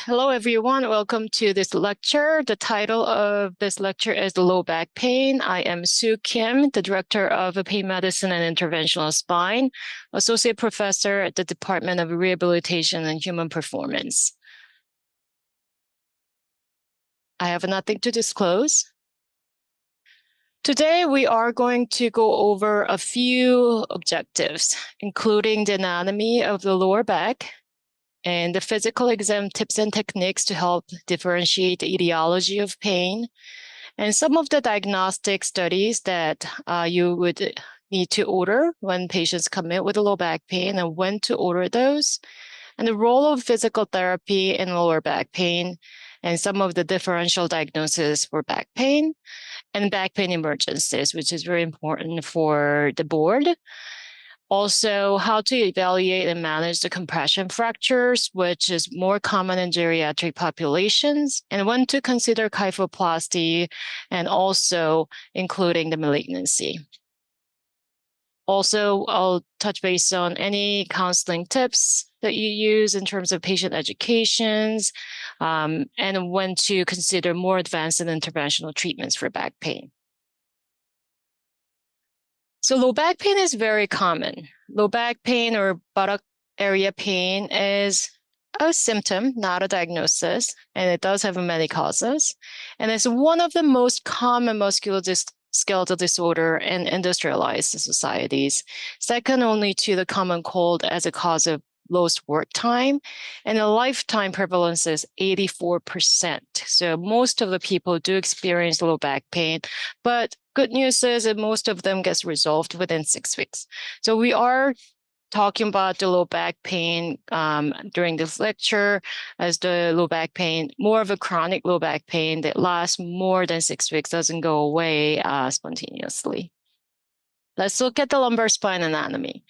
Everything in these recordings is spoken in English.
Hello, everyone. Welcome to this lecture. The title of this lecture is Low Back Pain. I am Sue Kim, the Director of Pain Medicine and Interventional Spine, Associate Professor at the Department of Rehabilitation and Human Performance. I have nothing to disclose. Today, we are going to go over a few objectives, including the anatomy of the lower back, and the physical exam tips and techniques to help differentiate the etiology of pain, and some of the diagnostic studies that you would need to order when patients come in with low back pain and when to order those, and the role of physical therapy in lower back pain, and some of the differential diagnoses for back pain and back pain emergencies, which is very important for the board. Also, how to evaluate and manage the compression fractures, which is more common in geriatric populations, and when to consider kyphoplasty, and also including the malignancy. Also, I'll touch base on any counseling tips that you use in terms of patient educations, and when to consider more advanced and interventional treatments for back pain. So low back pain is very common. Low back pain or buttock area pain is a symptom, not a diagnosis, and it does have many causes. And it's one of the most common musculoskeletal disorder in industrialized societies, second only to the common cold as a cause of lost work time, and the lifetime prevalence is 84%. So most of the people do experience low back pain, but good news is that most of them gets resolved within 6 weeks. So we are talking about the low back pain during this lecture as the low back pain, more of a chronic low back pain that lasts more than 6 weeks, doesn't go away spontaneously. Let's look at the lumbar spine anatomy.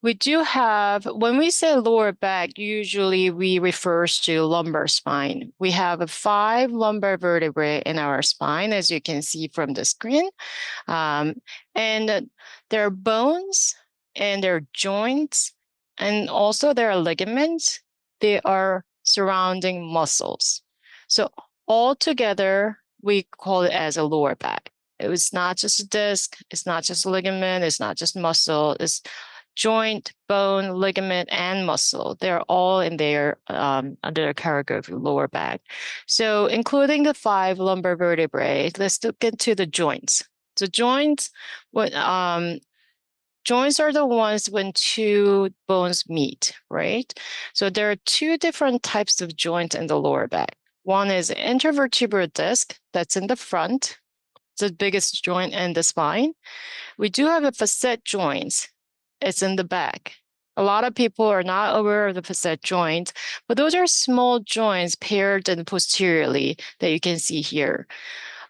We do have, when we say lower back, usually we refer to lumbar spine. We have 5 lumbar vertebrae in our spine, as you can see from the screen. And there are bones and there are joints, and also there are ligaments. They are surrounding muscles. So all together, we call it as a lower back. It was not just a disc, it's not just a ligament, it's not just muscle, it's joint, bone, ligament, and muscle. They're all in there under the category of lower back. So including the 5 lumbar vertebrae, let's look into the joints. So joints, joints are the ones when 2 bones meet, right? So there are 2 different types of joints in the lower back. One is intervertebral disc, that's in the front. It's the biggest joint in the spine. We do have a facet joints. It's in the back. A lot of people are not aware of the facet joints, but those are small joints paired and posteriorly that you can see here.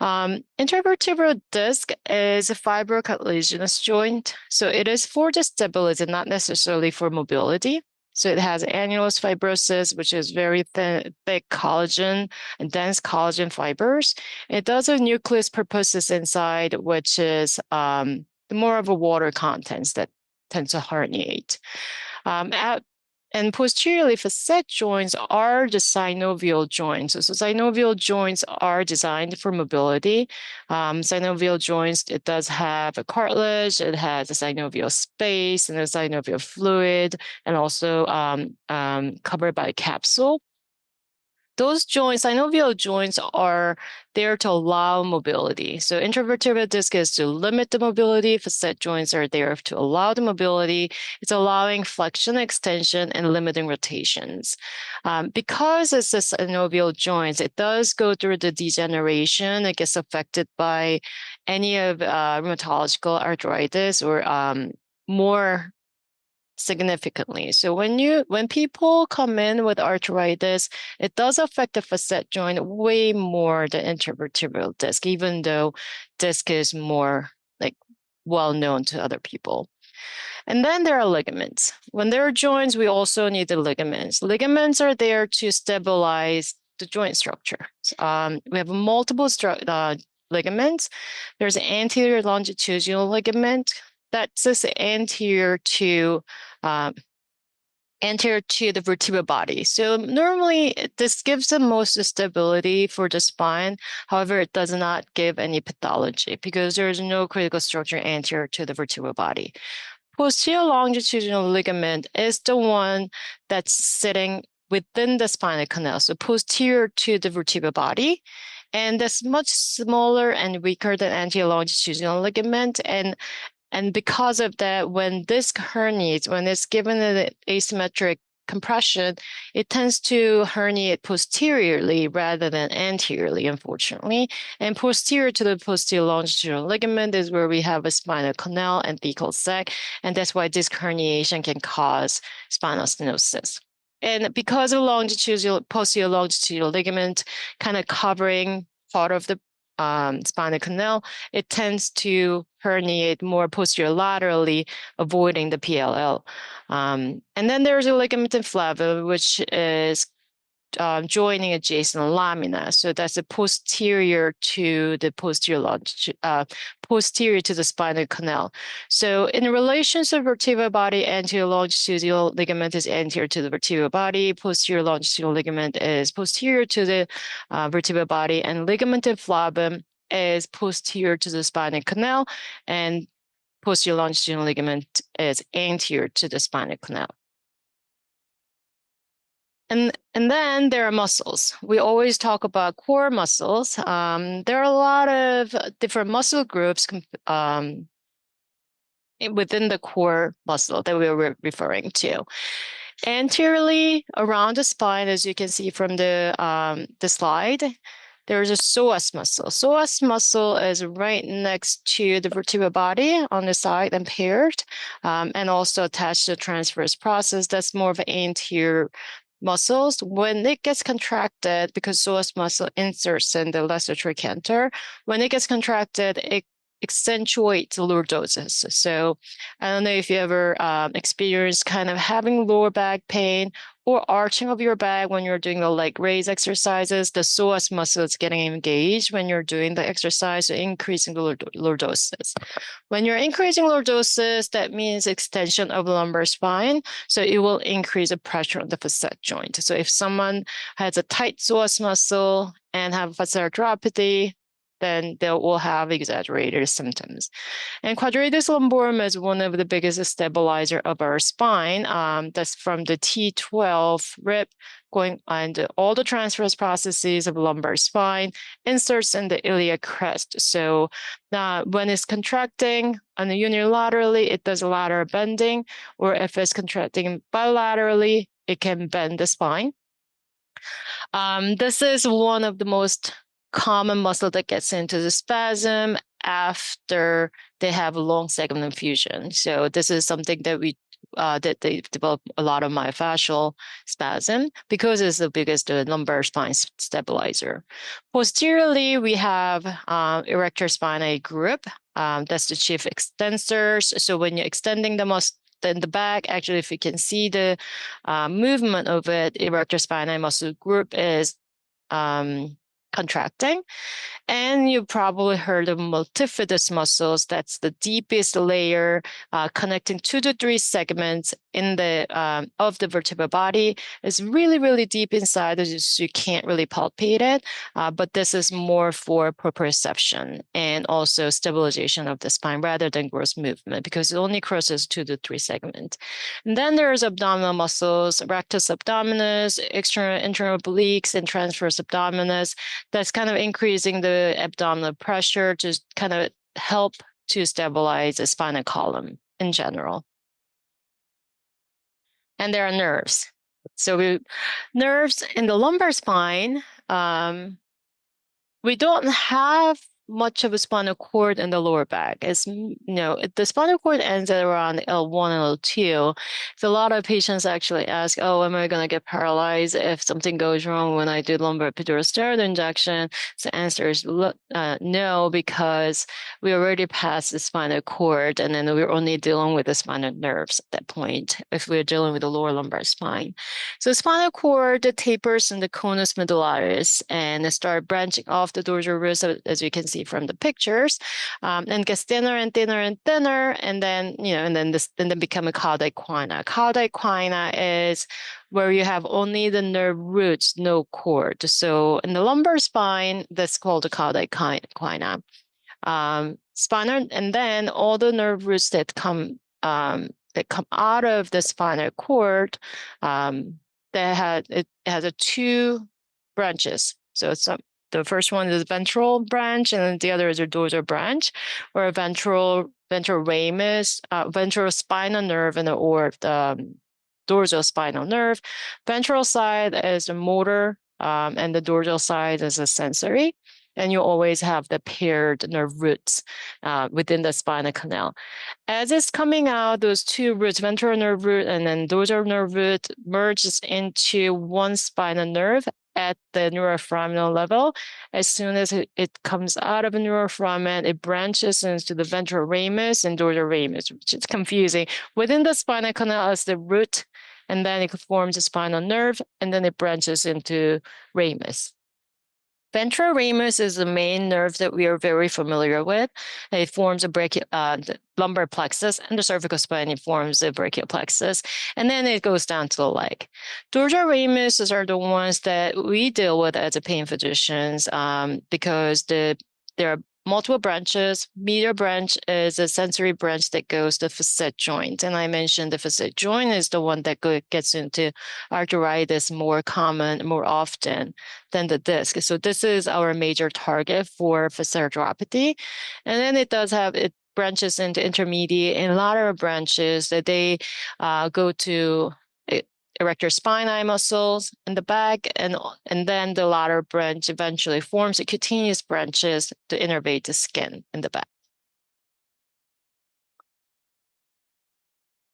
Intervertebral disc is a fibrocartilaginous joint, so it is for the stability, not necessarily for mobility. So it has annulus fibrosis, which is very thin, thick collagen and dense collagen fibers. It does have nucleus purposus inside, which is more of a water contents that tend to herniate. And posteriorly, facet joints are the synovial joints. So synovial joints are designed for mobility. Synovial joints, it does have a cartilage, it has a synovial space and a synovial fluid, and also covered by a capsule. Those joints, synovial joints, are there to allow mobility. So intervertebral disc is to limit the mobility. Facet joints are there to allow the mobility. It's allowing flexion, extension, and limiting rotations. Because it's a synovial joints, it does go through the degeneration. It gets affected by any of rheumatological arthritis or more significantly. So when people come in with arthritis, it does affect the facet joint way more than intervertebral disc, even though disc is more well known to other people. And then there are ligaments. When there are joints, we also need the ligaments. Ligaments are there to stabilize the joint structure. We have multiple ligaments. There's an anterior longitudinal ligament. That's just anterior to anterior to the vertebral body. So normally this gives the most stability for the spine. However, it does not give any pathology because there is no critical structure anterior to the vertebral body. Posterior longitudinal ligament is the one that's sitting within the spinal canal, so posterior to the vertebral body. And that's much smaller and weaker than anterior longitudinal ligament. And because of that, when disc herniates, when it's given an asymmetric compression, it tends to herniate posteriorly rather than anteriorly, unfortunately. And posterior to the posterior longitudinal ligament is where we have a spinal canal and thecal sac, and that's why disc herniation can cause spinal stenosis. And because of posterior longitudinal ligament kind of covering part of the spinal canal, it tends to herniate more posterior laterally, avoiding the PLL. And then there's a ligament inflammable, which is joining adjacent lamina. So that's the posterior to the posterior to the spinal canal. So in relation to the vertebral body, anterior longitudinal ligament is anterior to the vertebral body, posterior longitudinal ligament is posterior to the vertebral body, and ligament inflammable is posterior to the spinal canal, and posterior longitudinal ligament is anterior to the spinal canal. And then there are muscles. We always talk about core muscles. There are a lot of different muscle groups within the core muscle that we were referring to. Anteriorly around the spine, as you can see from the slide, there's a psoas muscle. Psoas muscle is right next to the vertebral body on the side and paired, and also attached to the transverse process. That's more of an anterior muscles. When it gets contracted, because psoas muscle inserts in the lesser trochanter, when it gets contracted, it accentuates lordosis. So I don't know if you ever experienced kind of having lower back pain or arching of your back when you're doing the leg raise exercises. The psoas muscle is getting engaged when you're doing the exercise, so increasing the lordosis. When you're increasing lordosis, that means extension of the lumbar spine, so it will increase the pressure on the facet joint. So if someone has a tight psoas muscle and have facet arthropathy, then they will have exaggerated symptoms. And quadratus lumborum is one of the biggest stabilizer of our spine. That's from the T12 rib going and all the transverse processes of lumbar spine, inserts in the iliac crest. So when it's contracting unilaterally, it does lateral bending, or if it's contracting bilaterally, it can bend the spine. This is one of the most common muscle that gets into the spasm after they have a long segment fusion. So this is something that that they develop a lot of myofascial spasm because it's the biggest lumbar spine stabilizer. Posteriorly, we have erector spinae group. That's the chief extensors. So when you're extending the muscle in the back, actually, if you can see the movement of it, erector spinae muscle group is contracting. And you probably heard of multifidus muscles. That's the deepest layer connecting 2 to 3 segments in the of the vertebral body. It's really, really deep inside, so you can't really palpate it. But this is more for proprioception and also stabilization of the spine rather than gross movement, because it only crosses 2 to 3 segments. And then there's abdominal muscles, rectus abdominis, external internal obliques, and transverse abdominis. That's kind of increasing the abdominal pressure to kind of help to stabilize the spinal column in general. And there are nerves. So nerves in the lumbar spine, we don't have much of a spinal cord in the lower back. It's, the spinal cord ends at around L1 and L2. So a lot of patients actually ask, oh, am I going to get paralyzed if something goes wrong when I do lumbar epidural steroid injection? So the answer is no, because we already passed the spinal cord, and then we're only dealing with the spinal nerves at that point if we're dealing with the lower lumbar spine. So the spinal cord, the tapers in the conus medullaris, and they start branching off the dorsal roots, as you can see see from the pictures, and gets thinner and thinner and thinner, and then then become a caudate quina. Caudate quina is where you have only the nerve roots, no cord. So in the lumbar spine, that's called a caudate quina. Spinal, and then all the nerve roots that come out of the spinal cord, it has two branches. So it's the first one is ventral branch, and the other is a dorsal branch, or a ventral ramus, ventral spinal nerve, or the dorsal spinal nerve. Ventral side is a motor, and the dorsal side is a sensory. And you always have the paired nerve roots within the spinal canal. As it's coming out, those two roots, ventral nerve root and then dorsal nerve root, merges into one spinal nerve at the neuroforamen level. As soon as it comes out of the neuroforamen, it branches into the ventral ramus and dorsal ramus, which is confusing. Within the spinal canal is the root, and then it forms a spinal nerve, and then it branches into ramus. Ventral ramus is the main nerve that we are very familiar with. It forms the lumbar plexus, and the cervical spine, it forms the brachial plexus, and then it goes down to the leg. Dorsal ramus are the ones that we deal with as a pain physicians because there are multiple branches. Medial branch is a sensory branch that goes to the facet joint. And I mentioned the facet joint is the one that gets into arthritis more often than the disc. So this is our major target for facet arthropathy. And then it branches into intermediate and lateral branches that they go to erector spinae muscles in the back, and then the lateral branch eventually forms cutaneous branches to innervate the skin in the back.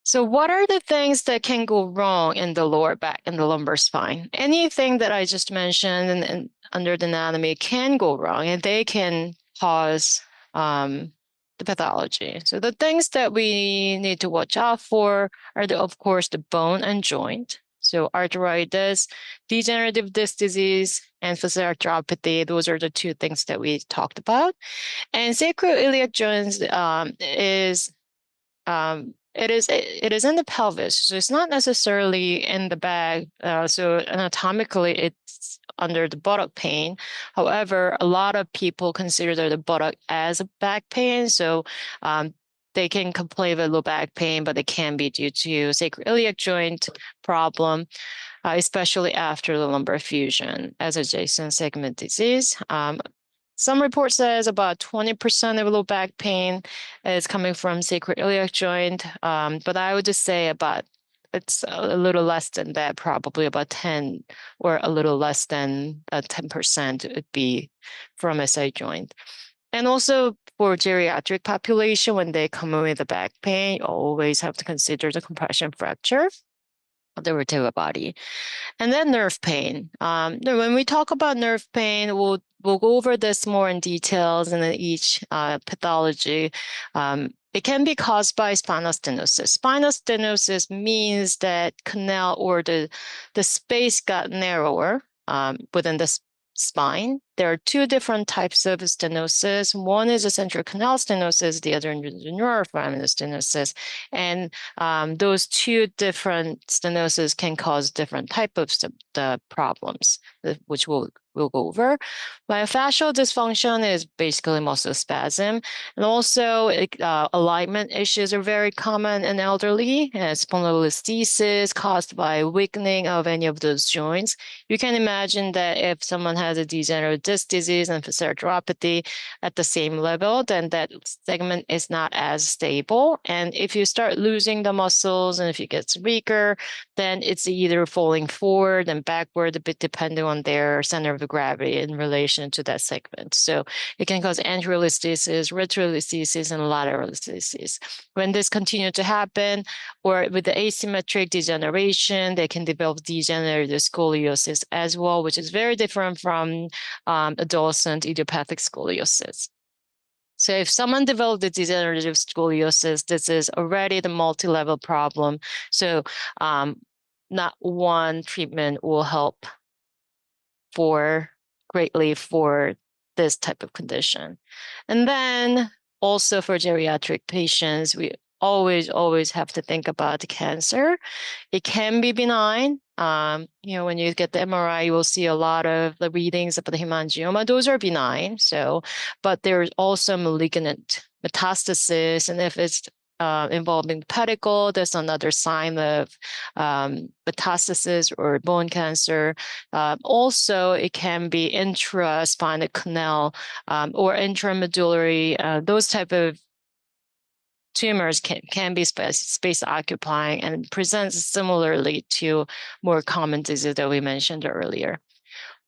So what are the things that can go wrong in the lower back and the lumbar spine? Anything that I just mentioned and under the anatomy can go wrong, and they can cause the pathology. So the things that we need to watch out for are, of course, the bone and joint. So arthritis, degenerative disc disease, and facet arthropathy. Those are the two things that we talked about. And sacroiliac joints it is in the pelvis, so it's not necessarily in the back. So anatomically, it's under the buttock pain. However, a lot of people consider the buttock as a back pain, so they can complain of low back pain, but it can be due to sacroiliac joint problem, especially after the lumbar fusion as adjacent segment disease. Some report says about 20% of low back pain is coming from sacroiliac joint, but I would just say it's a little less than that, probably about 10 or a little less than 10% would be from SI joint. And also for geriatric population, when they come in with a back pain, you always have to consider the compression fracture of the vertebral body. And then nerve pain. When we talk about nerve pain, we'll go over this more in details in each pathology. It can be caused by spinal stenosis. Spinal stenosis means that canal or the space got narrower within the spine. There are two different types of stenosis. One is a central canal stenosis, the other is neuroforamen stenosis. And those two different stenosis can cause different type of the problems, which we'll go over. Myofascial dysfunction is basically muscle spasm. And also alignment issues are very common in elderly, spondylolisthesis caused by weakening of any of those joints. You can imagine that if someone has a degenerative disc disease and facet arthropathy at the same level, then that segment is not as stable. And if you start losing the muscles and if it gets weaker, then it's either falling forward and backward, a bit depending on their center of gravity in relation to that segment. So it can cause anterolisthesis, retrolisthesis, and lateralisthesis. When this continues to happen, or with the asymmetric degeneration, they can develop degenerative scoliosis as well, which is very different from adolescent idiopathic scoliosis. So if someone developed the degenerative scoliosis, this is already the multi-level problem. So not one treatment will help greatly for this type of condition. And then also for geriatric patients, we always have to think about the cancer. It can be benign. When you get the MRI, you will see a lot of the readings of the hemangioma. Those are benign. But there's also malignant metastasis, and if it's involving the pedicle, that's another sign of metastasis or bone cancer. Also, it can be intraspinal canal or intramedullary. Those type of tumors can be space occupying and presents similarly to more common disease that we mentioned earlier.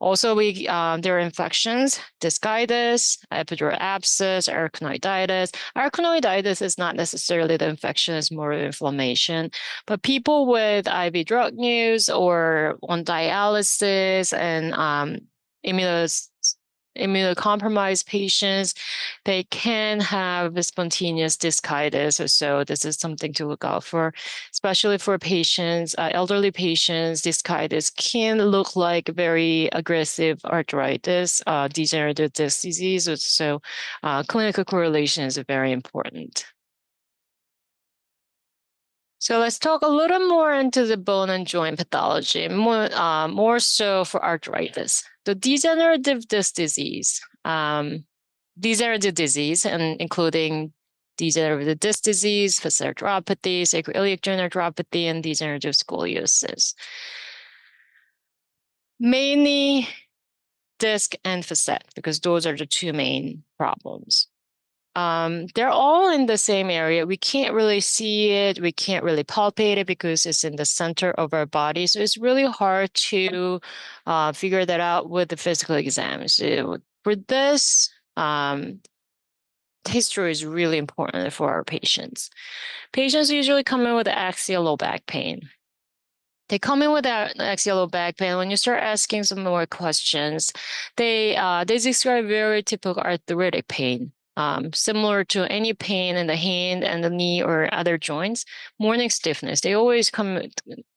Also, there are infections, discitis, epidural abscess, arachnoiditis. Arachnoiditis is not necessarily the infection, it's more inflammation. But people with IV drug use or on dialysis and immunocompromised patients, they can have spontaneous discitis. So this is something to look out for, especially for patients, elderly patients. Discitis can look like very aggressive arthritis, degenerative disc disease. So clinical correlation is very important. So let's talk a little more into the bone and joint pathology, more so for arthritis. The degenerative disc disease, and including degenerative disc disease, facet arthropathy, sacroiliac joint arthropathy, and degenerative scoliosis. Mainly disc and facet, because those are the two main problems. They're all in the same area. We can't really see it. We can't really palpate it because it's in the center of our body. So it's really hard to figure that out with the physical exam. So for this, history is really important for our patients. Patients usually come in with axial low back pain. They come in with axial low back pain. When you start asking some more questions, they describe very typical arthritic pain. Similar to any pain in the hand and the knee or other joints. Morning stiffness. They always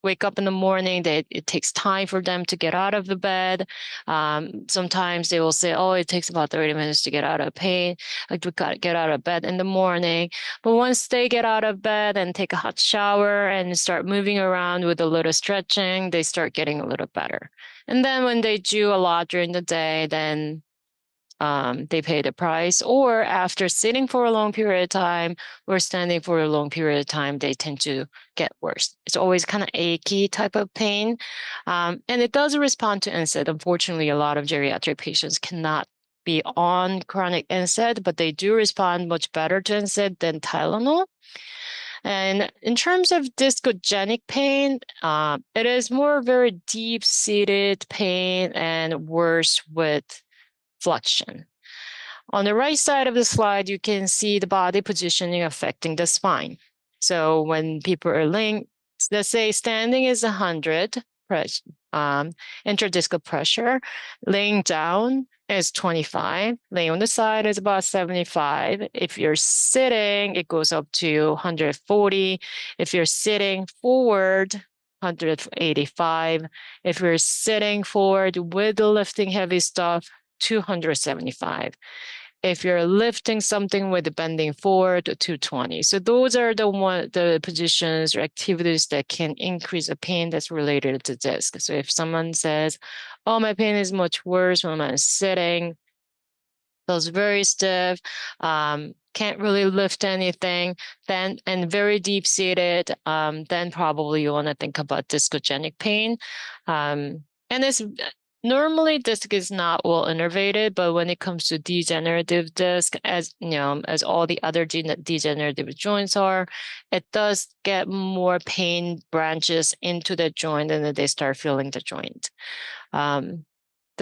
wake up in the morning. It takes time for them to get out of the bed. Sometimes they will say, oh, it takes about 30 minutes to get out of pain. Like we got to get out of bed in the morning. But once they get out of bed and take a hot shower and start moving around with a little stretching, they start getting a little better. And then when they do a lot during the day, then they pay the price, or after sitting for a long period of time or standing for a long period of time, they tend to get worse. It's always kind of achy type of pain. And it does respond to NSAID. Unfortunately, a lot of geriatric patients cannot be on chronic NSAID, but they do respond much better to NSAID than Tylenol. And in terms of discogenic pain, it is more very deep-seated pain and worse with flexion. On the right side of the slide, you can see the body positioning affecting the spine. So when people are laying, let's say standing is 100 intradiscal pressure, laying down is 25, laying on the side is about 75. If you're sitting, it goes up to 140. If you're sitting forward, 185. If you're sitting forward with the lifting heavy stuff, 275. If you're lifting something with the bending forward, 220. So those are the positions or activities that can increase the pain that's related to disc. So if someone says, oh, my pain is much worse when I'm sitting, feels very stiff, can't really lift anything, then and very deep seated, then probably you want to think about discogenic pain. And it's normally disc is not well innervated, but when it comes to degenerative disc, as all the other degenerative joints are, it does get more pain branches into the joint, and then they start feeling the joint. The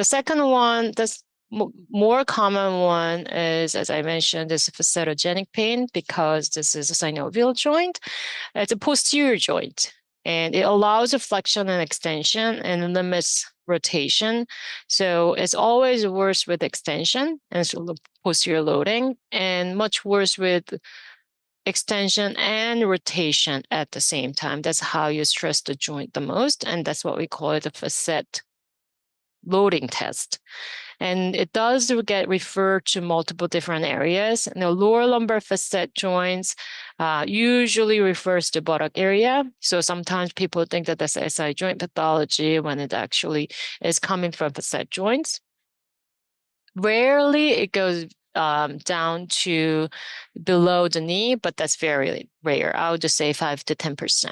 second one, that's more common one is, as I mentioned, is facetogenic pain, because this is a synovial joint. It's a posterior joint, and it allows a flexion and extension and limits rotation. So it's always worse with extension and so posterior loading, and much worse with extension and rotation at the same time. That's how you stress the joint the most, and that's what we call it a facet loading test. And it does get referred to multiple different areas. And the lower lumbar facet joints usually refers to buttock area. So sometimes people think that that's SI joint pathology when it actually is coming from facet joints. Rarely it goes down to below the knee, but that's very rare. I would just say 5 to 10%.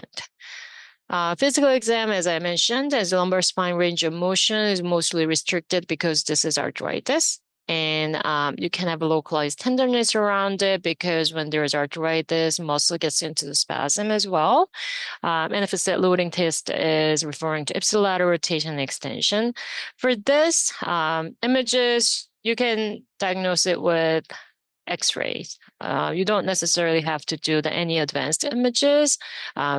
Physical exam, as I mentioned, as the lumbar spine range of motion is mostly restricted because this is arthritis. And you can have a localized tenderness around it because when there's arthritis, muscle gets into the spasm as well. And if it's that loading test is referring to ipsilateral rotation and extension. For this, images, you can diagnose it with X-rays. You don't necessarily have to do any advanced images.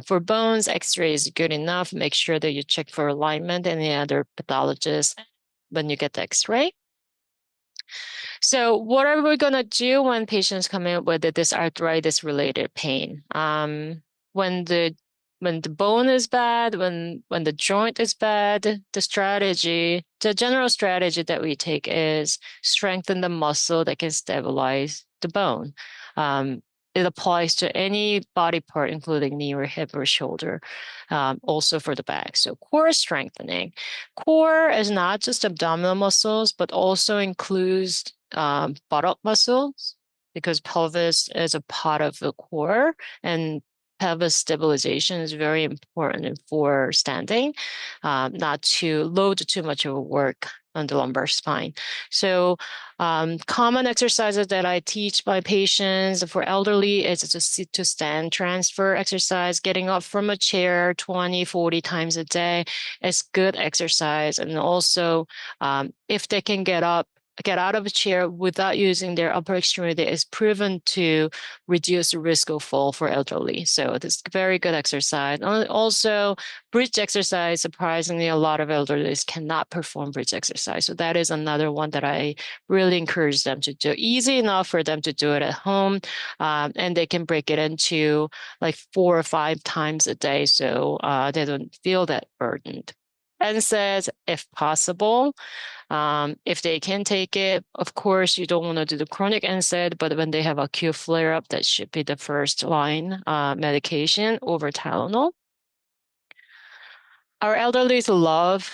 For bones, X-ray is good enough. Make sure that you check for alignment and any other pathologist when you get the X-ray. So what are we going to do when patients come in with this arthritis-related pain? When the bone is bad, when the joint is bad, the general strategy that we take is strengthen the muscle that can stabilize the bone. It applies to any body part, including knee or hip or shoulder, also for the back. So core strengthening. Core is not just abdominal muscles, but also includes buttock muscles because pelvis is a part of the core, and pelvis stabilization is very important for standing, not to load too much of work on the lumbar spine. So common exercises that I teach my patients for elderly is to sit to stand transfer exercise. Getting up from a chair 20, 40 times a day is good exercise. And also if they can get out of a chair without using their upper extremity is proven to reduce the risk of fall for elderly. So it's very good exercise. And also bridge exercise, surprisingly, a lot of elderly cannot perform bridge exercise. So that is another one that I really encourage them to do. Easy enough for them to do it at home. And they can break it into like 4 or 5 times a day. So they don't feel that burdened. And says, if possible, if they can take it, of course, you don't want to do the chronic NSAID, but when they have acute flare-up, that should be the first line medication over Tylenol. Our elderly love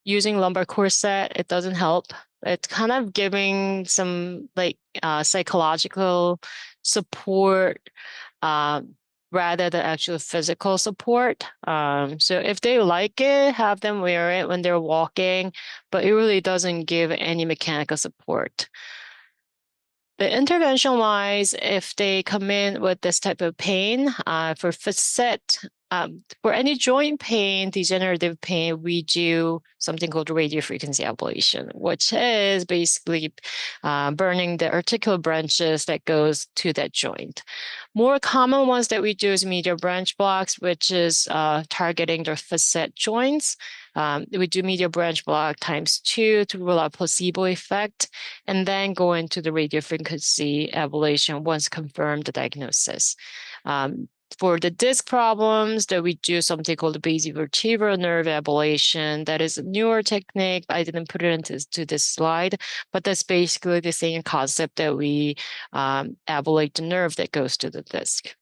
using lumbar corset. It doesn't help. It's kind of giving some like psychological support rather than actual physical support. So if they like it, have them wear it when they're walking, but it really doesn't give any mechanical support. The intervention wise, if they come in with this type of pain, for facet, for any joint pain, degenerative pain, we do something called radiofrequency ablation, which is basically burning the articular branches that goes to that joint. More common ones that we do is medial branch blocks, which is targeting the facet joints. We do medial branch block ×2 to rule out placebo effect, and then go into the radiofrequency ablation once confirmed the diagnosis. For the disc problems, that we do something called the basivertebral nerve ablation. That is a newer technique. I didn't put it into this slide, but that's basically the same concept that we ablate the nerve that goes to the disc.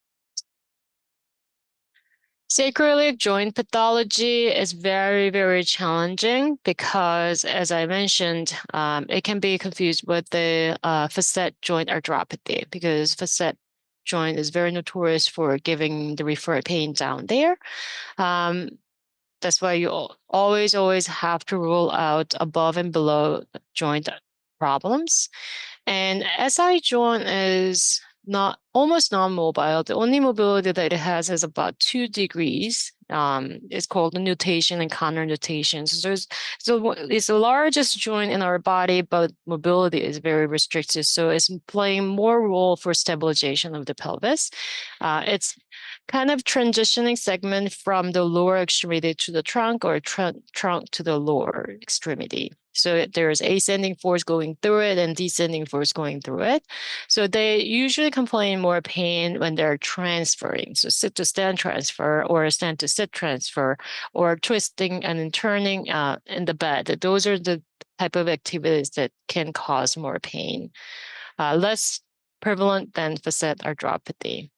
Sacroiliac joint pathology is very, very challenging because, as I mentioned, it can be confused with the facet joint arthropathy because facet joint is very notorious for giving the referred pain down there. That's why you always have to rule out above and below joint problems. And SI joint is almost non-mobile. The only mobility that it has is about 2 degrees. It's called the nutation and counter nutation. So it's the largest joint in our body, but mobility is very restricted. So it's playing more role for stabilization of the pelvis. It's kind of transitioning segment from the lower extremity to the trunk or trunk to the lower extremity. So there's ascending force going through it and descending force going through it. So they usually complain more pain when they're transferring. So sit to stand transfer or stand to sit transfer or twisting and then turning in the bed. Those are the type of activities that can cause more pain. Less prevalent than facet arthropathy.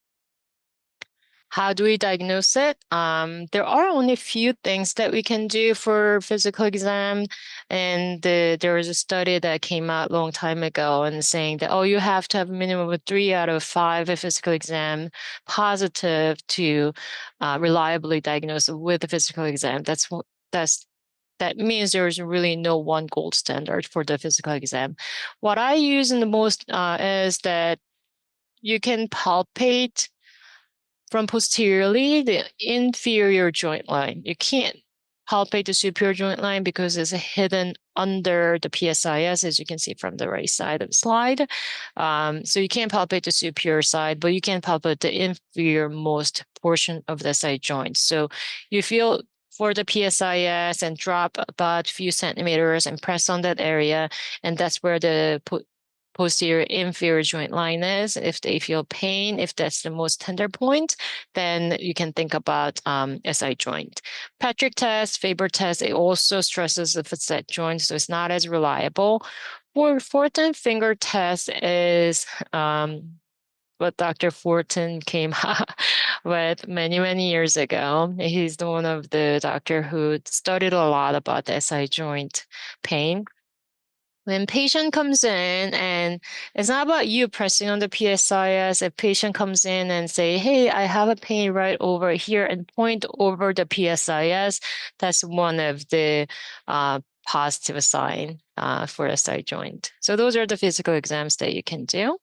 How do we diagnose it? There are only a few things that we can do for physical exam. And there was a study that came out a long time ago and saying that, oh, you have to have a minimum of 3 out of 5 physical exam positive to reliably diagnose with a physical exam. That means there's really no one gold standard for the physical exam. What I use in the most is that you can palpate from posteriorly the inferior joint line. You can't palpate the superior joint line because it's hidden under the PSIS, as you can see from the right side of the slide. So you can't palpate the superior side, but you can palpate the inferior most portion of the side joint. So you feel for the PSIS and drop about a few centimeters and press on that area, and that's where the posterior inferior joint line is. If they feel pain, if that's the most tender point, then you can think about SI joint. Patrick test, Faber test, it also stresses the facet joint, so it's not as reliable. For Fortin finger test is what Dr. Fortin came with many, many years ago. He's the one of the doctor who studied a lot about the SI joint pain. When patient comes in, and it's not about you pressing on the PSIS. If patient comes in and say, hey, I have a pain right over here and point over the PSIS, that's one of the positive sign for a side joint. So those are the physical exams that you can do.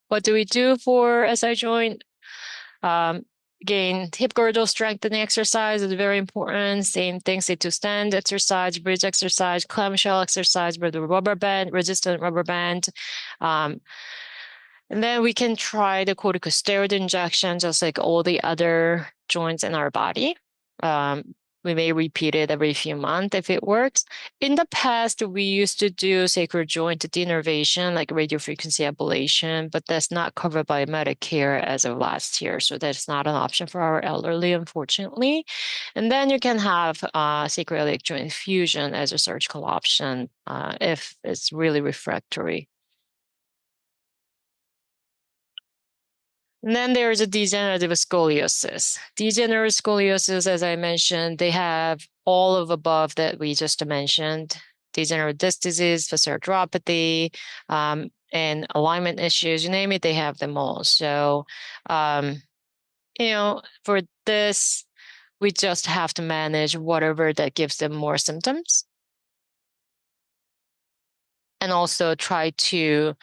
What do we do for SI joint? Again, hip girdle strengthening exercise is very important. Same thing, sit to stand exercise, bridge exercise, clamshell exercise with the rubber band, resistant rubber band. And then we can try the corticosteroid injection, just like all the other joints in our body. We may repeat it every few months if it works. In the past, we used to do sacral joint denervation, like radiofrequency ablation, but that's not covered by Medicare as of last year. So that's not an option for our elderly, unfortunately. And then you can have sacroiliac joint infusion as a surgical option if it's really refractory. And then there's a degenerative scoliosis. Degenerative scoliosis, as I mentioned, they have all of above that we just mentioned. Degenerative disc disease, facet arthropathy, and alignment issues, you name it, they have them all. So, for this, we just have to manage whatever that gives them more symptoms. And also try to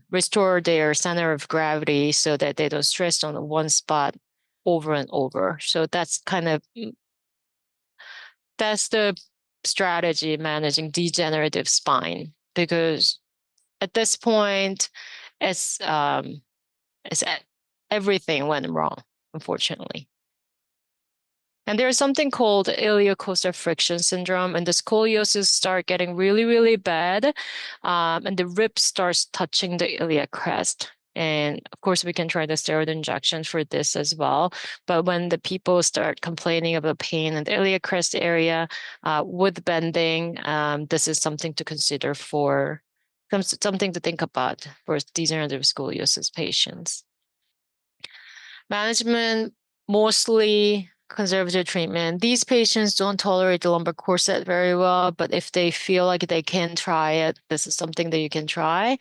restore their center of gravity so that they don't stress on one spot over and over. So that's the strategy managing degenerative spine, because at this point, it's everything went wrong, unfortunately. And there's something called iliocostal friction syndrome, and the scoliosis start getting really, really bad, and the rib starts touching the iliac crest. And of course, we can try the steroid injection for this as well. But when the people start complaining of the pain in the iliac crest area with bending, this is something to consider something to think about for degenerative scoliosis patients. Management, mostly conservative treatment. These patients don't tolerate the lumbar corset very well, but if they feel like they can try it, this is something that you can try.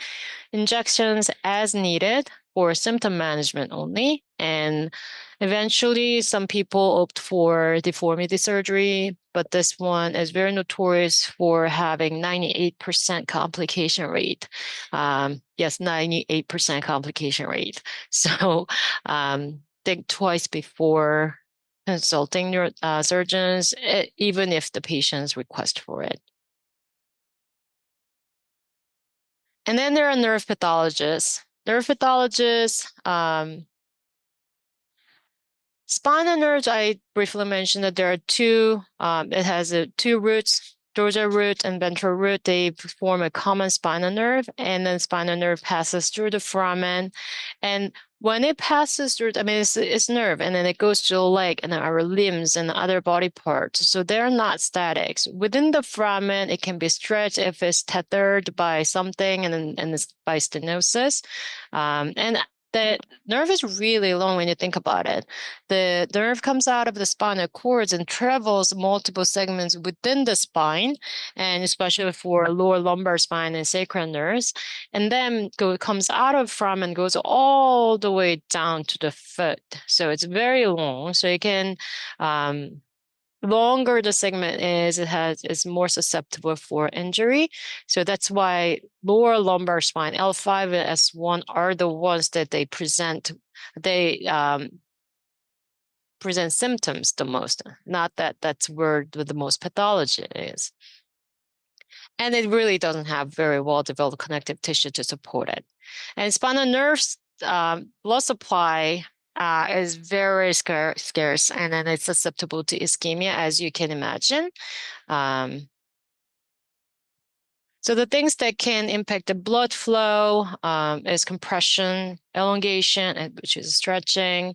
Injections as needed for symptom management only. And eventually, some people opt for deformity surgery, but this one is very notorious for having 98% complication rate. Yes, 98% complication rate. So think twice before consulting your surgeons, even if the patients request for it. And then there are nerve pathologists. Nerve pathologists, Spinal nerves, I briefly mentioned that there are two, it has two roots, dorsal root and ventral root. They form a common spinal nerve, and then spinal nerve passes through the foramen. And when it passes through, I mean, it's nerve, and then it goes to the leg and then our limbs and other body parts. So they're not static. Within the foramen, it can be stretched if it's tethered by something, and it's by stenosis. And the nerve is really long when you think about it. The nerve comes out of the spinal cords and travels multiple segments within the spine, and especially for lower lumbar spine and sacral nerves, and then comes out of from and goes all the way down to the foot. So it's very long. So you can longer the segment is, it's more susceptible for injury. So that's why lower lumbar spine, L5 and S1 are the ones that they present symptoms the most. Not that that's where the most pathology is. And it really doesn't have very well developed connective tissue to support it. And spinal nerves blood supply is very scarce, and then it's susceptible to ischemia, as you can imagine. So the things that can impact the blood flow is compression, elongation, which is stretching.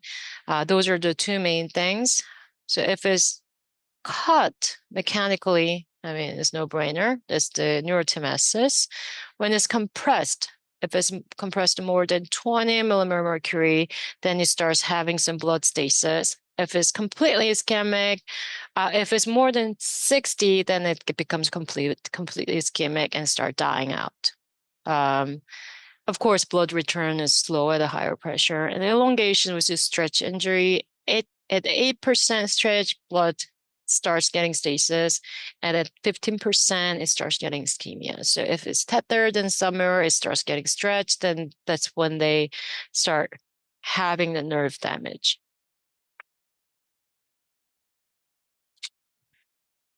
Those are the two main things. So if it's cut mechanically, I mean, it's no brainer. It's the neurotemesis. When it's compressed, if it's compressed more than 20 millimeter mercury, then it starts having some blood stasis. If it's completely ischemic, if it's more than 60, then it becomes completely ischemic and start dying out. Of course, blood return is slow at a higher pressure, and elongation, which is stretch injury. At 8% stretch, blood starts getting stasis, and at 15%, it starts getting ischemia. So if it's tethered in somewhere, it starts getting stretched, then that's when they start having the nerve damage.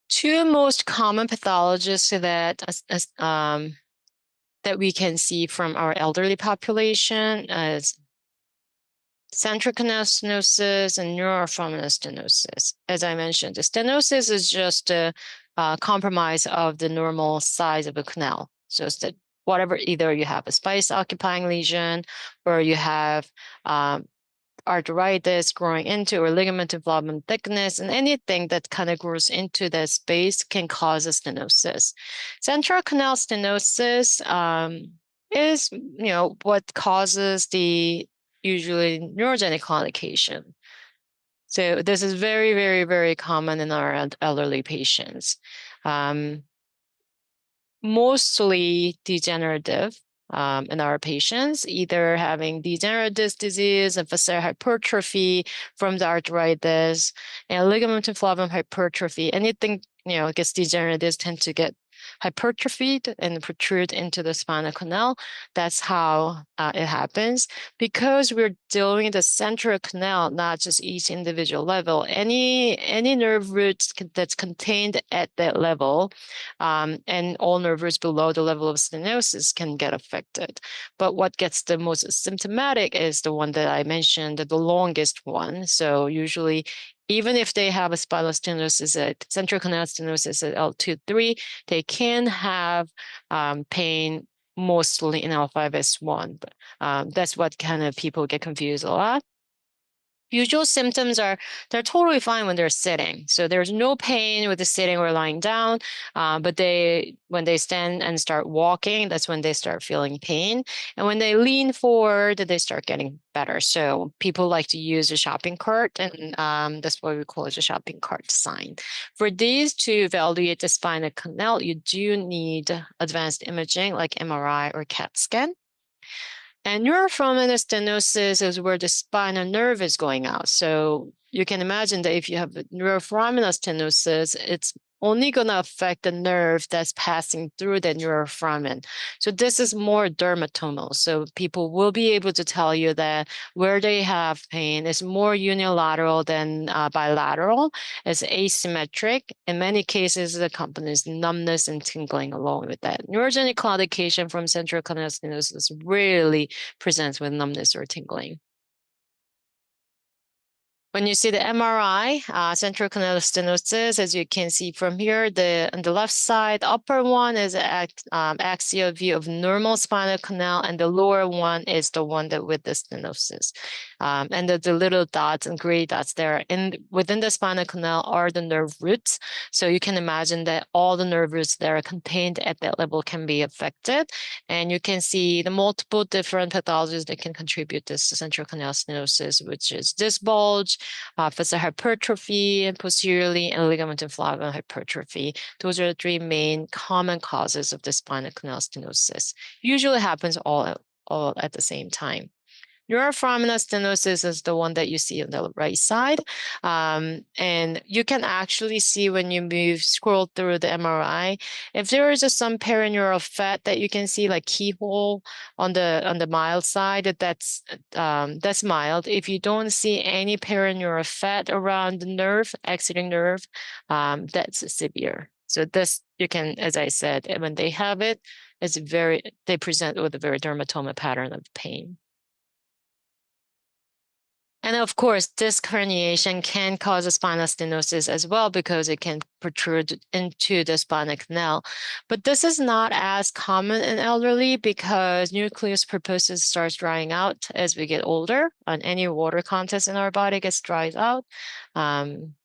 Two most common pathologies that we can see from our elderly population is central canal stenosis and neuroforaminal stenosis. As I mentioned, the stenosis is just a compromise of the normal size of a canal. So it's that whatever, either you have a space occupying lesion or you have arteritis growing into or ligament involvement thickness, and anything that kind of grows into that space can cause a stenosis. Central canal stenosis is, what causes the usually neurogenic complication. So this is very, very, very common in our elderly patients. Mostly degenerative in our patients, either having degenerative disease and facet hypertrophy from the arthritis and ligamentum flavum hypertrophy. Anything, gets degenerative tend to get hypertrophied and protrude into the spinal canal. That's how it happens. Because we're dealing with the central canal, not just each individual level, any nerve roots that's contained at that level, and all nerve roots below the level of stenosis can get affected. But what gets the most symptomatic is the one that I mentioned, the longest one. So usually, even if they have a spinal stenosis at central canal stenosis at L2-3, they can have pain mostly in L5S1. But that's what kind of people get confused a lot. Usual symptoms are they're totally fine when they're sitting. So there's no pain with the sitting or lying down. But when they stand and start walking, that's when they start feeling pain. And when they lean forward, they start getting better. So people like to use a shopping cart, and that's what we call it, a shopping cart sign. For these to evaluate the spinal canal, you do need advanced imaging like MRI or CAT scan. And neuroforaminal stenosis is where the spinal nerve is going out. So you can imagine that if you have neuroforaminal stenosis, it's only going to affect the nerve that's passing through the neuroforamen. So this is more dermatomal. So people will be able to tell you that where they have pain is more unilateral than bilateral. It's asymmetric. In many cases, it accompanies numbness and tingling along with that. Neurogenic claudication from central canal stenosis rarely presents with numbness or tingling. When you see the MRI, central canal stenosis, as you can see from here, on the left side, the upper one is axial view of normal spinal canal, and the lower one is the one that with the stenosis. And the little dots and gray dots there within the spinal canal are the nerve roots. So you can imagine that all the nerve roots that are contained at that level can be affected. And you can see the multiple different pathologies that can contribute to central canal stenosis, which is disc bulge, facet hypertrophy, and posteriorly, and ligamentum flavum hypertrophy. Those are the three main common causes of the spinal canal stenosis. Usually happens all at the same time. Neuroframina stenosis is the one that you see on the right side. And you can actually see when you scroll through the MRI, if there is some perineural fat that you can see like keyhole on the mild side, that's mild. If you don't see any perineural fat around the nerve, exiting nerve, that's severe. So this, you can, as I said, when they have it, they present with a very dermatoma pattern of pain. And of course, disc herniation can cause a spinal stenosis as well because it can protrude into the spinal canal. But this is not as common in elderly because nucleus pulposus starts drying out as we get older, and any water content in our body gets dried out.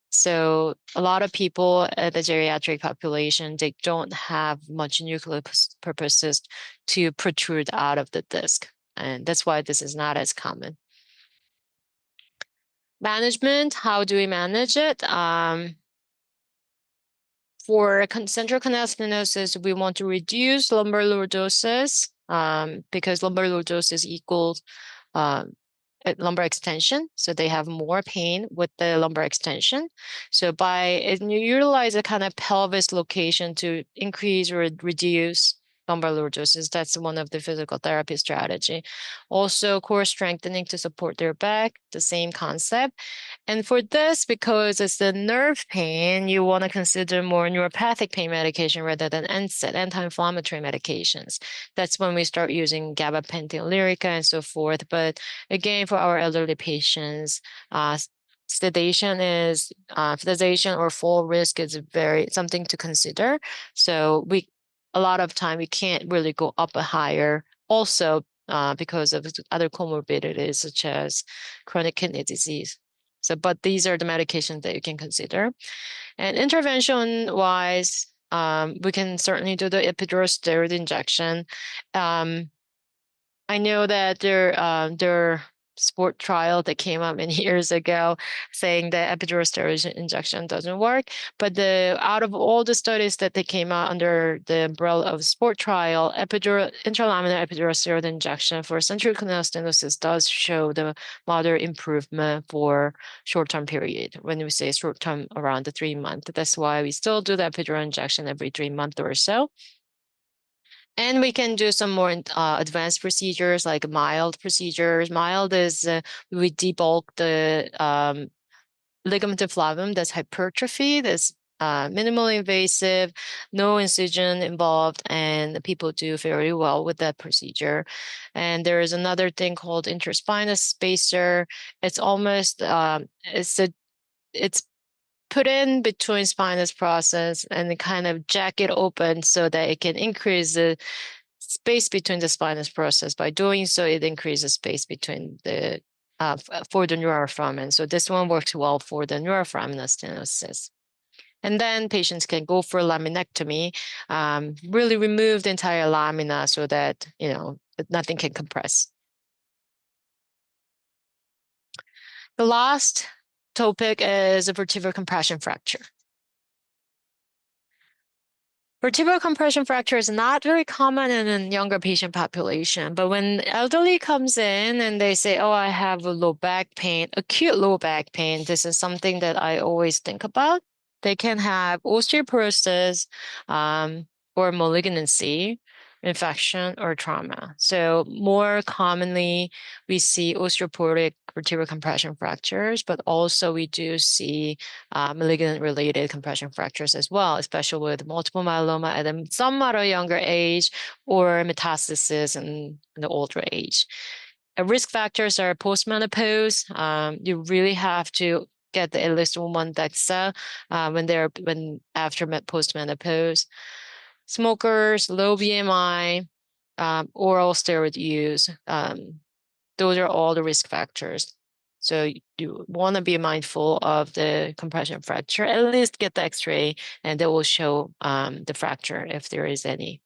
So a lot of people at the geriatric population, they don't have much nucleus pulposus to protrude out of the disc. And that's why this is not as common. Management, how do we manage it? For central canal stenosis, we want to reduce lumbar lordosis because lumbar lordosis equals lumbar extension. So they have more pain with the lumbar extension. So you utilize a kind of pelvis location to increase or reduce lumbar lordosis. That's one of the physical therapy strategy. Also, core strengthening to support their back, the same concept. And for this, because it's the nerve pain, you want to consider more neuropathic pain medication rather than NSAID, anti-inflammatory medications. That's when we start using gabapentin, Lyrica, and so forth. But again, for our elderly patients, sedation or fall risk is something to consider. So a lot of time we can't really go up a higher. Also, because of other comorbidities such as chronic kidney disease. So, but these are the medications that you can consider. And intervention-wise, we can certainly do the epidural steroid injection. I know that there sport trial that came out many years ago saying that epidural steroid injection doesn't work. But out of all the studies that they came out under the umbrella of sport trial, intralaminar epidural steroid injection for central canal stenosis does show the moderate improvement for short-term period. When we say short-term, around the 3 month. That's why we still do the epidural injection every 3 months or so. And we can do some more advanced procedures like mild procedures. Mild is we debulk the ligamentum flavum, that's hypertrophy, that's minimally invasive, no incision involved, and people do very well with that procedure. And there is another thing called interspinous spacer. It's almost it's put in between spinous process and kind of jack it open so that it can increase the space between the spinous process. By doing so, it increases space between for the neuroforamen. So this one works well for the neuroforaminal stenosis. And then patients can go for laminectomy, really remove the entire lamina so that, nothing can compress. The last topic is a vertebral compression fracture. Vertebral compression fracture is not very common in a younger patient population, but when elderly comes in and they say, oh, I have a low back pain, acute low back pain, this is something that I always think about. They can have osteoporosis or malignancy, infection, or trauma. So more commonly, we see osteoporotic vertebral compression fractures, but also we do see malignant-related compression fractures as well, especially with multiple myeloma at a somewhat a younger age or metastasis in the older age. risk factors are postmenopause. You really have to get at least one DEXA when after postmenopause. Smokers, low BMI, oral steroid use. Those are all the risk factors. So you want to be mindful of the compression fracture. At least get the X-ray, and they will show the fracture if there is any.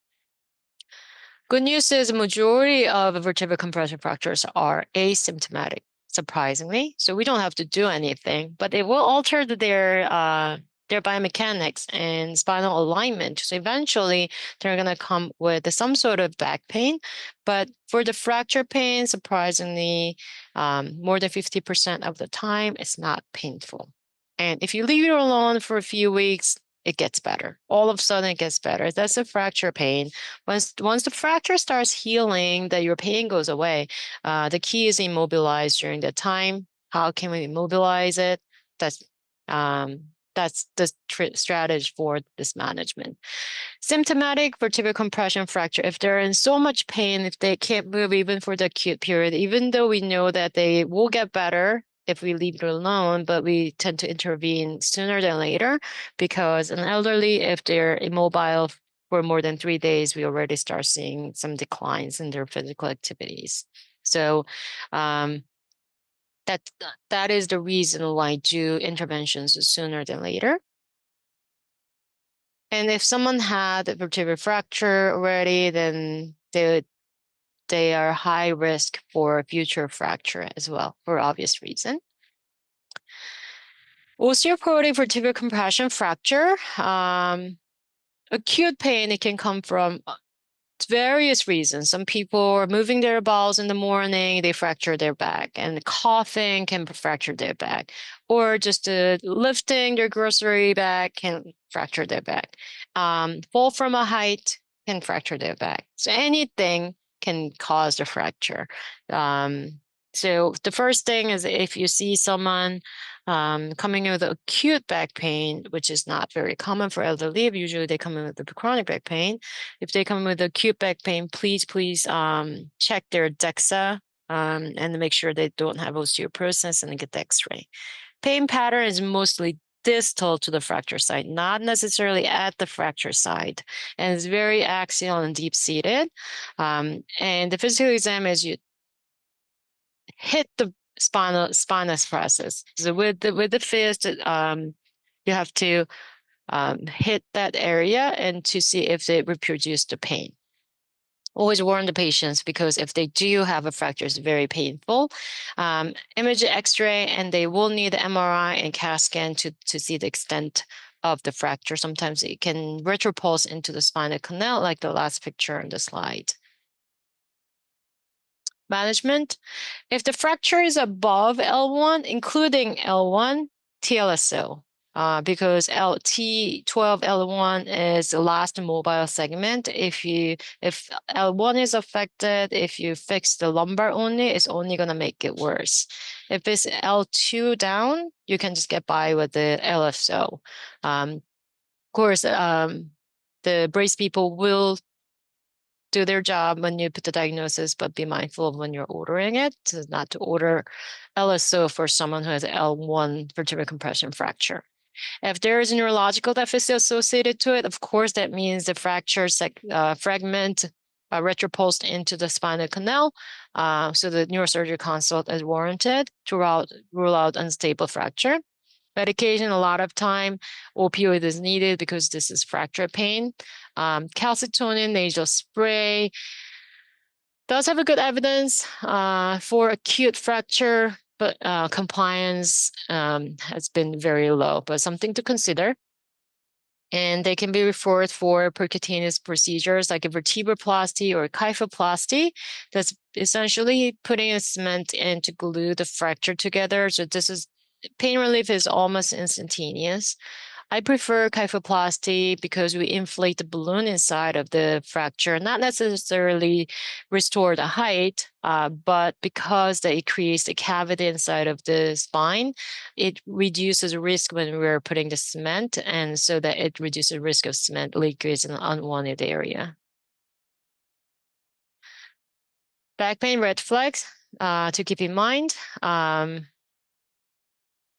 Good news is the majority of vertebral compression fractures are asymptomatic, surprisingly. So we don't have to do anything, but it will alter their biomechanics and spinal alignment. So eventually they're going to come with some sort of back pain. But for the fracture pain, surprisingly, more than 50% of the time, it's not painful. And if you leave it alone for a few weeks, it gets better. All of a sudden, it gets better. That's a fracture pain. Once the fracture starts healing, that your pain goes away. The key is immobilize during the time. How can we immobilize it? That's the strategy for this management. Symptomatic vertebral compression fracture, if they're in so much pain, if they can't move even for the acute period, even though we know that they will get better if we leave it alone, but we tend to intervene sooner than later because an elderly, if they're immobile for more than 3 days, we already start seeing some declines in their physical activities. So that is the reason why I do interventions sooner than later. And if someone had a vertebral fracture already, then they are high risk for future fracture as well, for obvious reason. Osteoporotic vertebral compression fracture, acute pain, it can come from various reasons. Some people are moving their bowels in the morning, they fracture their back, and coughing can fracture their back, or just lifting their grocery bag can fracture their back. Fall from a height can fracture their back. So anything can cause the fracture. So the first thing is if you see someone coming in with acute back pain, which is not very common for elderly, usually they come in with the chronic back pain. If they come in with acute back pain, please check their DEXA and make sure they don't have osteoporosis and get the X-ray. Pain pattern is mostly distal to the fracture site, not necessarily at the fracture site, and it's very axial and deep-seated. And the physical exam is you hit the spinous process. So with the fist, you have to hit that area and to see if they reproduce the pain. Always warn the patients because if they do have a fracture, it's very painful. Image X-ray, and they will need MRI and CAT scan to see the extent of the fracture. Sometimes it can retropulse into the spinal canal, like the last picture on the slide. Management. If the fracture is above L1, including L1, TLSO, because T12 L1 is the last mobile segment. If L1 is affected, if you fix the lumbar only, it's only going to make it worse. If it's L2 down, you can just get by with the LFO. Of course, the brace people will do their job when you put the diagnosis, but be mindful of when you're ordering it, not to order LSO for someone who has L1 vertebral compression fracture. If there is a neurological deficit associated to it, of course, that means the fracture fragment retropulsed into the spinal canal. So the neurosurgery consult is warranted to rule out unstable fracture. Medication, a lot of time, opioid is needed because this is fracture pain. Calcitonin nasal spray does have a good evidence for acute fracture, but compliance has been very low, but something to consider. And they can be referred for percutaneous procedures like a vertebroplasty or kyphoplasty. That's essentially putting a cement in to glue the fracture together. So pain relief is almost instantaneous. I prefer kyphoplasty because we inflate the balloon inside of the fracture, not necessarily restore the height, but because it creates a cavity inside of the spine, it reduces risk when we're putting the cement, and so that it reduces risk of cement leakage in an unwanted area. Back pain red flags. to keep in mind.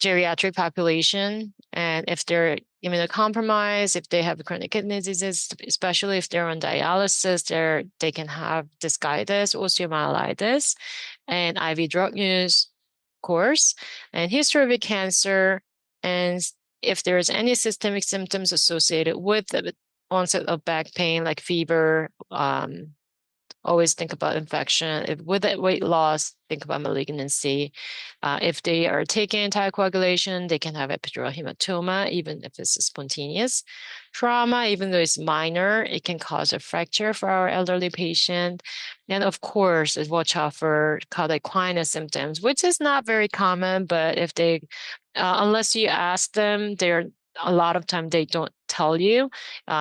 Geriatric population, and if they're immunocompromised, if they have chronic kidney disease, especially if they're on dialysis, they can have discitis, osteomyelitis, and IV drug use, of course, and history of cancer, and if there's any systemic symptoms associated with the onset of back pain, like fever, always think about infection. If with that weight loss, think about malignancy. If they are taking anticoagulation, they can have epidural hematoma, even if it's spontaneous. Trauma, even though it's minor, it can cause a fracture for our elderly patient. And of course, watch out for cardiac symptoms, which is not very common, but if they, unless you ask them, they're a lot of time they don't tell you.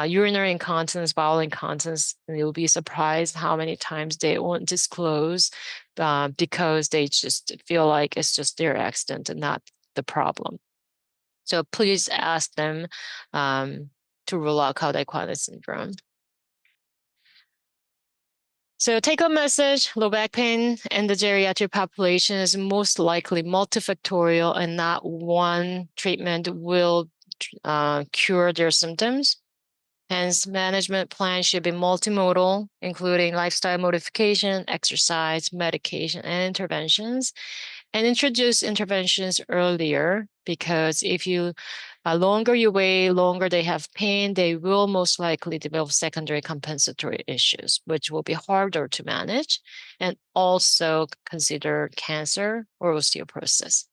Urinary incontinence, bowel incontinence, and you'll be surprised how many times they won't disclose because they just feel like it's just their accident and not the problem. So please ask them to rule out cardiac syndrome. So take-home message, low back pain in the geriatric population is most likely multifactorial, and not one treatment will cure their symptoms. Hence, management plan should be multimodal, including lifestyle modification, exercise, medication, and interventions. And introduce interventions earlier, because if you longer you wait, longer they have pain, they will most likely develop secondary compensatory issues, which will be harder to manage, and also consider cancer or osteoporosis.